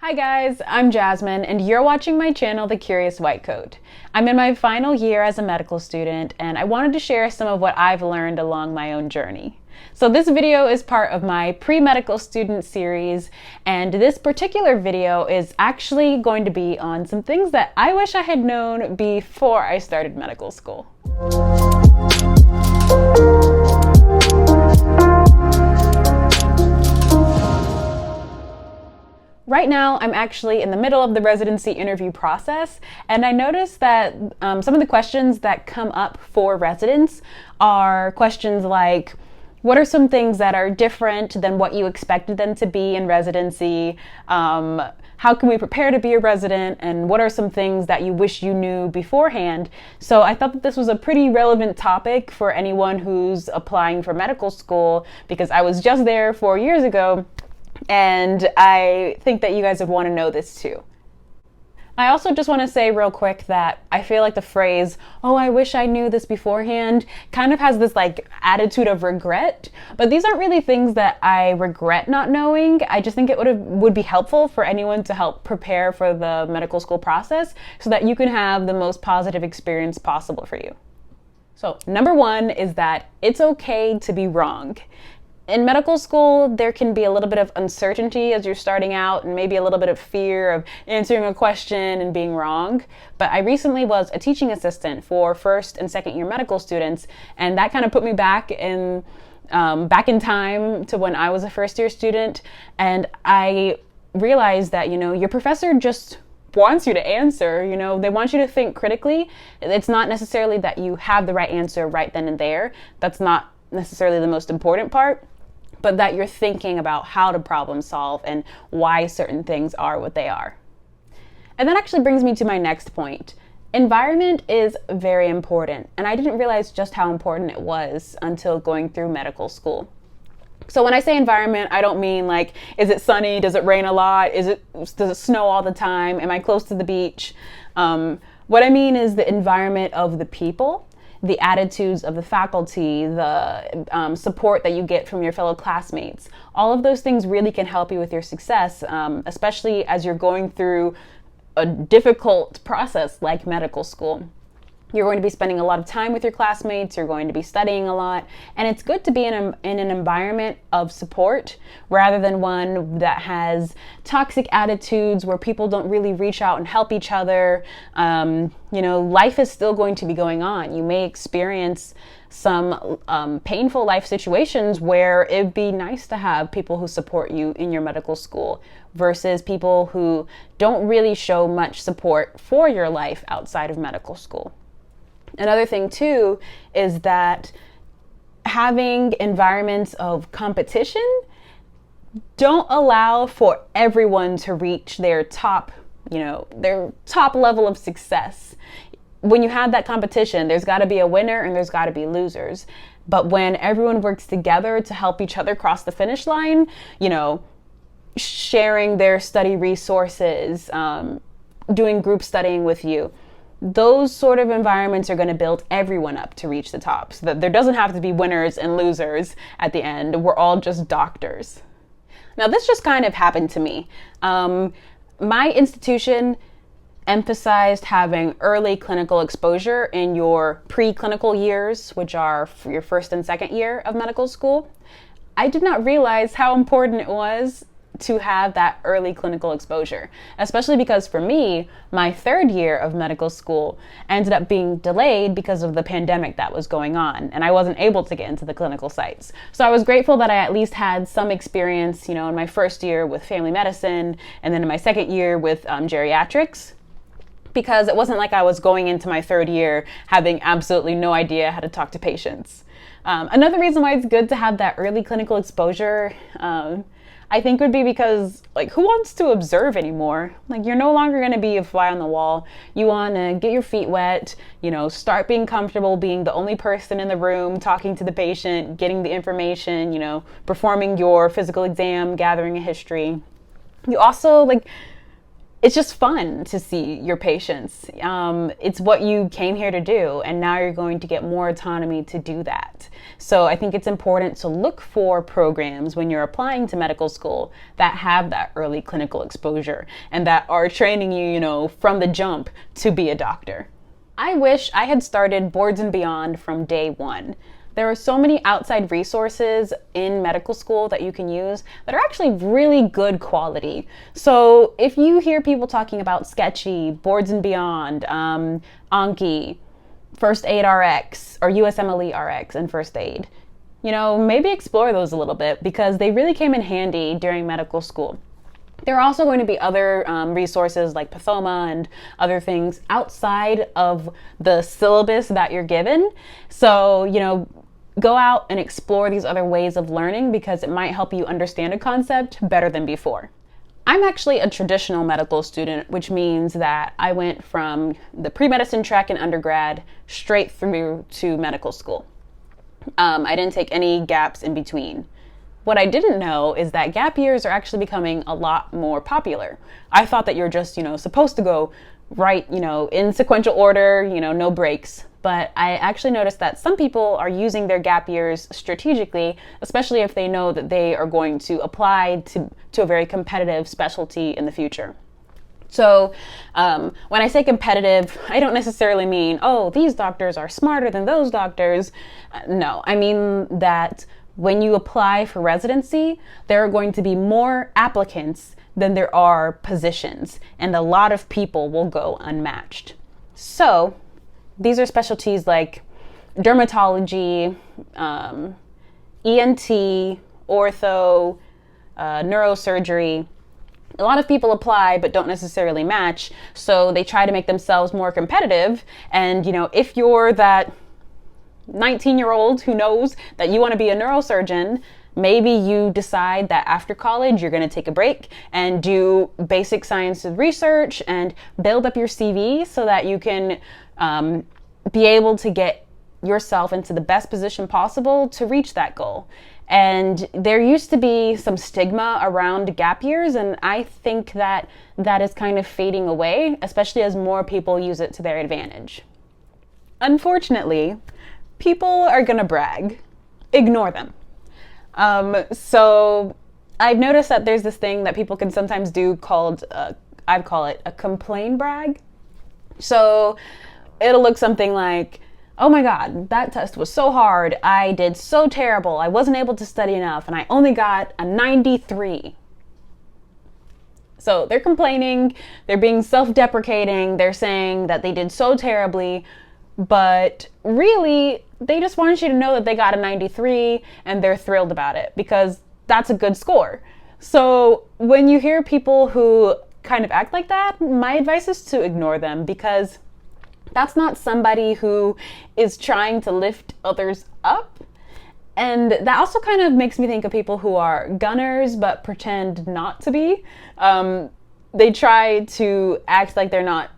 Hi guys, I'm Jasmine and you're watching my channel, The Curious White Coat. I'm in my final year as a medical student and I wanted to share some of what I've learned along my own journey. So this video is part of my pre-medical student series, and this particular video is actually going to be on some things that I wish I had known before I started medical school. Right now, I'm actually in the middle of the residency interview process, and I noticed that some of the questions that come up for residents are questions like, what are some things that are different than what you expected them to be in residency? How can we prepare to be a resident? And what are some things that you wish you knew beforehand? So I thought that this was a pretty relevant topic for anyone who's applying for medical school, because I was just there 4 years ago. And I think that you guys would want to know this too. I also just want to say real quick that I feel like the phrase, "oh, I wish I knew this beforehand," kind of has this like attitude of regret, but these aren't really things that I regret not knowing. I just think it would be helpful for anyone to help prepare for the medical school process so that you can have the most positive experience possible for you. So number one is that it's okay to be wrong. In medical school, there can be a little bit of uncertainty as you're starting out and maybe a little bit of fear of answering a question and being wrong. But I recently was a teaching assistant for first and second year medical students, and that kind of put me back in time to when I was a first year student. And I realized that, your professor just wants you to answer, they want you to think critically. It's not necessarily that you have the right answer right then and there. That's not necessarily the most important part, but that you're thinking about how to problem solve and why certain things are what they are. And that actually brings me to my next point. Environment is very important, and I didn't realize just how important it was until going through medical school. So when I say environment, I don't mean like, is it sunny? Does it rain a lot? Does it snow all the time? Am I close to the beach? What I mean is the environment of the people, the attitudes of the faculty, the support that you get from your fellow classmates. All of those things really can help you with your success, especially as you're going through a difficult process like medical school. You're going to be spending a lot of time with your classmates, you're going to be studying a lot, and it's good to be in an environment of support rather than one that has toxic attitudes where people don't really reach out and help each other. Life is still going to be going on. You may experience some painful life situations where it'd be nice to have people who support you in your medical school versus people who don't really show much support for your life outside of medical school. Another thing too is that having environments of competition don't allow for everyone to reach their top level of success. When you have that competition, there's got to be a winner and there's got to be losers. But when everyone works together to help each other cross the finish line, sharing their study resources, doing group studying with you, those sort of environments are going to build everyone up to reach the top, so that there doesn't have to be winners and losers at the end. We're all just doctors. Now, this just kind of happened to me. My institution emphasized having early clinical exposure in your preclinical years, which are your first and second year of medical school. I did not realize how important it was to have that early clinical exposure, especially because for me, my third year of medical school ended up being delayed because of the pandemic that was going on, and I wasn't able to get into the clinical sites. So I was grateful that I at least had some experience, in my first year with family medicine, and then in my second year with geriatrics, because it wasn't like I was going into my third year having absolutely no idea how to talk to patients. Another reason why it's good to have that early clinical exposure, I think would be because, who wants to observe anymore? You're no longer going to be a fly on the wall. You want to get your feet wet, start being comfortable being the only person in the room, talking to the patient, getting the information, performing your physical exam, gathering a history. You also, it's just fun to see your patients. It's what you came here to do, and now you're going to get more autonomy to do that. So I think it's important to look for programs when you're applying to medical school that have that early clinical exposure and that are training you, from the jump to be a doctor. I wish I had started Boards and Beyond from day one. There are so many outside resources in medical school that you can use that are actually really good quality. So if you hear people talking about Sketchy, Boards and Beyond, Anki, First Aid RX, or USMLE RX and First Aid, maybe explore those a little bit because they really came in handy during medical school. There are also going to be other resources like Pathoma and other things outside of the syllabus that you're given. So, go out and explore these other ways of learning because it might help you understand a concept better than before. I'm actually a traditional medical student, which means that I went from the pre-medicine track in undergrad straight through to medical school. I didn't take any gaps in between. What I didn't know is that gap years are actually becoming a lot more popular. I thought that you're just, supposed to go right, in sequential order, no breaks. But I actually noticed that some people are using their gap years strategically, especially if they know that they are going to apply to a very competitive specialty in the future. So when I say competitive, I don't necessarily mean, these doctors are smarter than those doctors. No, I mean that when you apply for residency, there are going to be more applicants than there are positions, and a lot of people will go unmatched. So these are specialties like dermatology, ENT, ortho, neurosurgery. A lot of people apply but don't necessarily match, so they try to make themselves more competitive. And, if you're that 19-year-old who knows that you want to be a neurosurgeon, maybe you decide that after college you're going to take a break and do basic science research and build up your CV so that you can be able to get yourself into the best position possible to reach that goal. And there used to be some stigma around gap years, and I think that is kind of fading away, especially as more people use it to their advantage. Unfortunately, people are gonna brag. Ignore them. So I've noticed that there's this thing that people can sometimes do called, I call it a complain brag. So it'll look something like, oh my God, that test was so hard. I did so terrible. I wasn't able to study enough and I only got a 93. So they're complaining, they're being self-deprecating, they're saying that they did so terribly, but really they just want you to know that they got a 93 and they're thrilled about it because that's a good score. So when you hear people who kind of act like that, my advice is to ignore them because that's not somebody who is trying to lift others up. And that also kind of makes me think of people who are gunners but pretend not to be. They try to act like they're not,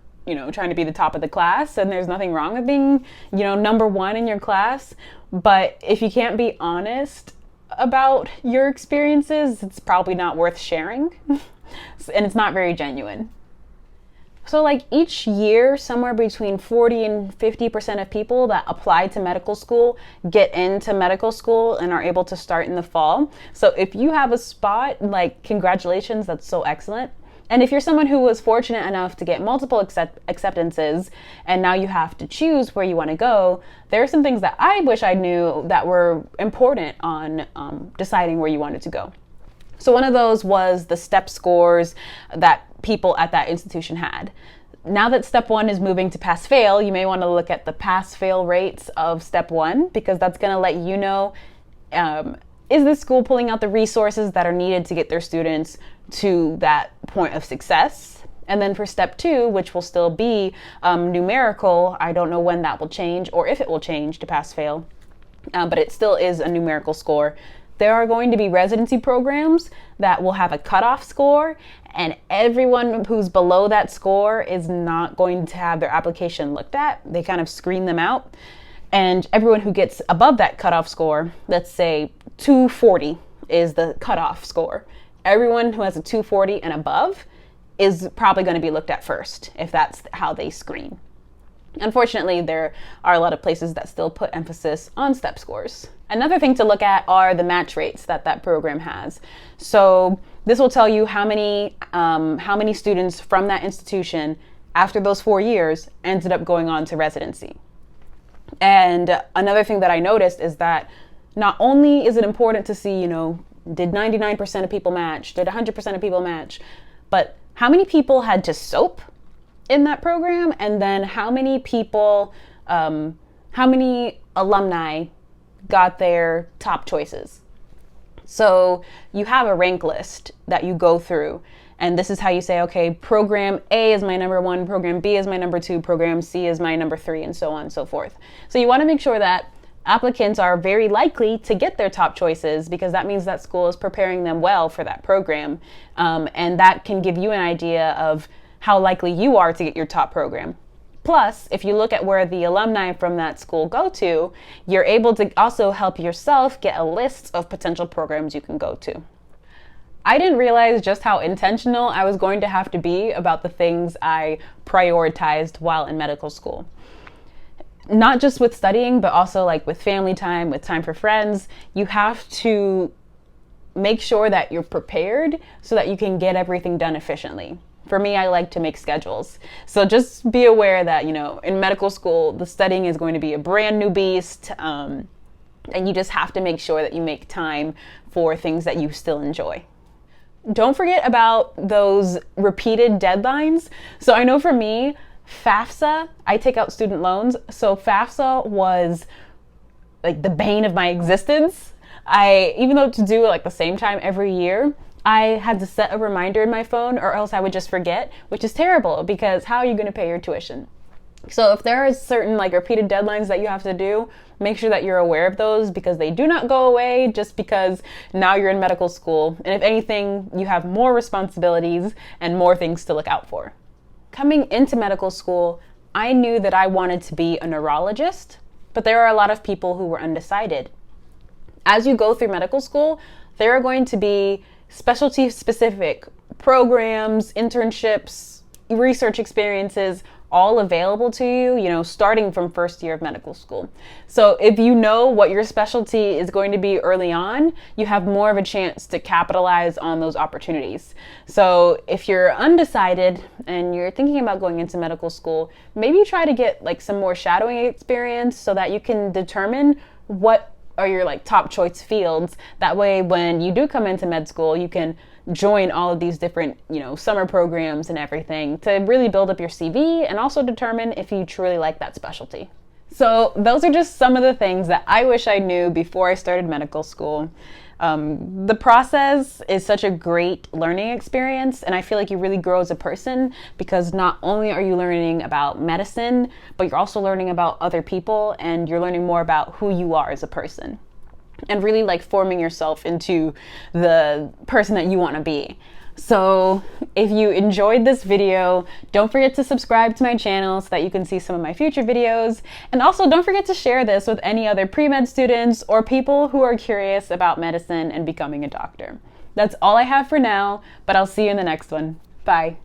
trying to be the top of the class, and there's nothing wrong with being, number one in your class. But if you can't be honest about your experiences, it's probably not worth sharing. And it's not very genuine. So each year, somewhere between 40 and 50% of people that apply to medical school get into medical school and are able to start in the fall. So if you have a spot, congratulations, that's so excellent. And if you're someone who was fortunate enough to get multiple acceptances and now you have to choose where you want to go, there are some things that I wish I knew that were important on deciding where you wanted to go. So one of those was the STEP scores that people at that institution had. Now that Step 1 is moving to pass-fail, you may want to look at the pass-fail rates of Step 1 because that's going to let you know, is this school pulling out the resources that are needed to get their students to that point of success? And then for Step 2, which will still be numerical, I don't know when that will change or if it will change to pass-fail, but it still is a numerical score. There are going to be residency programs that will have a cutoff score, and everyone who's below that score is not going to have their application looked at. They kind of screen them out. And everyone who gets above that cutoff score, let's say 240 is the cutoff score. Everyone who has a 240 and above is probably going to be looked at first if that's how they screen. Unfortunately, there are a lot of places that still put emphasis on step scores. Another thing to look at are the match rates that program has. So this will tell you how many students from that institution after those 4 years ended up going on to residency. And another thing that I noticed is that not only is it important to see, did 99% of people match, did 100% of people match, but how many people had to SOAP in that program, and then how many people, how many alumni got their top choices. So you have a rank list that you go through, and this is how you say, okay, program A is my number 1, program B is my number 2, program C is my number 3, and so on and so forth. So you want to make sure that applicants are very likely to get their top choices, because that means that school is preparing them well for that program. And that can give you an idea of how likely you are to get your top program. Plus, if you look at where the alumni from that school go to, you're able to also help yourself get a list of potential programs you can go to. I didn't realize just how intentional I was going to have to be about the things I prioritized while in medical school. Not just with studying, but also like with family time, with time for friends. You have to make sure that you're prepared so that you can get everything done efficiently. For me, I like to make schedules. So just be aware that, in medical school, the studying is going to be a brand new beast. And you just have to make sure that you make time for things that you still enjoy. Don't forget about those repeated deadlines. So I know for me, FAFSA, I take out student loans. So FAFSA was like the bane of my existence. Even though to do it like the same time every year, I had to set a reminder in my phone, or else I would just forget, which is terrible, because how are you going to pay your tuition? So if there are certain repeated deadlines that you have to do, make sure that you're aware of those, because they do not go away just because now you're in medical school. And if anything, you have more responsibilities and more things to look out for. Coming into medical school, I knew that I wanted to be a neurologist, but there are a lot of people who were undecided. As you go through medical school, there are going to be specialty-specific programs, internships, research experiences, all available to you, starting from first year of medical school. So if you know what your specialty is going to be early on, you have more of a chance to capitalize on those opportunities. So if you're undecided and you're thinking about going into medical school, maybe try to get some more shadowing experience so that you can determine what are your top choice fields. That way, when you do come into med school, you can join all of these different, summer programs and everything to really build up your CV and also determine if you truly like that specialty. So those are just some of the things that I wish I knew before I started medical school. The process is such a great learning experience, and I feel like you really grow as a person, because not only are you learning about medicine, but you're also learning about other people, and you're learning more about who you are as a person, and really forming yourself into the person that you want to be. So if you enjoyed this video, don't forget to subscribe to my channel so that you can see some of my future videos. And also don't forget to share this with any other pre-med students or people who are curious about medicine and becoming a doctor. That's all I have for now, but I'll see you in the next one. Bye.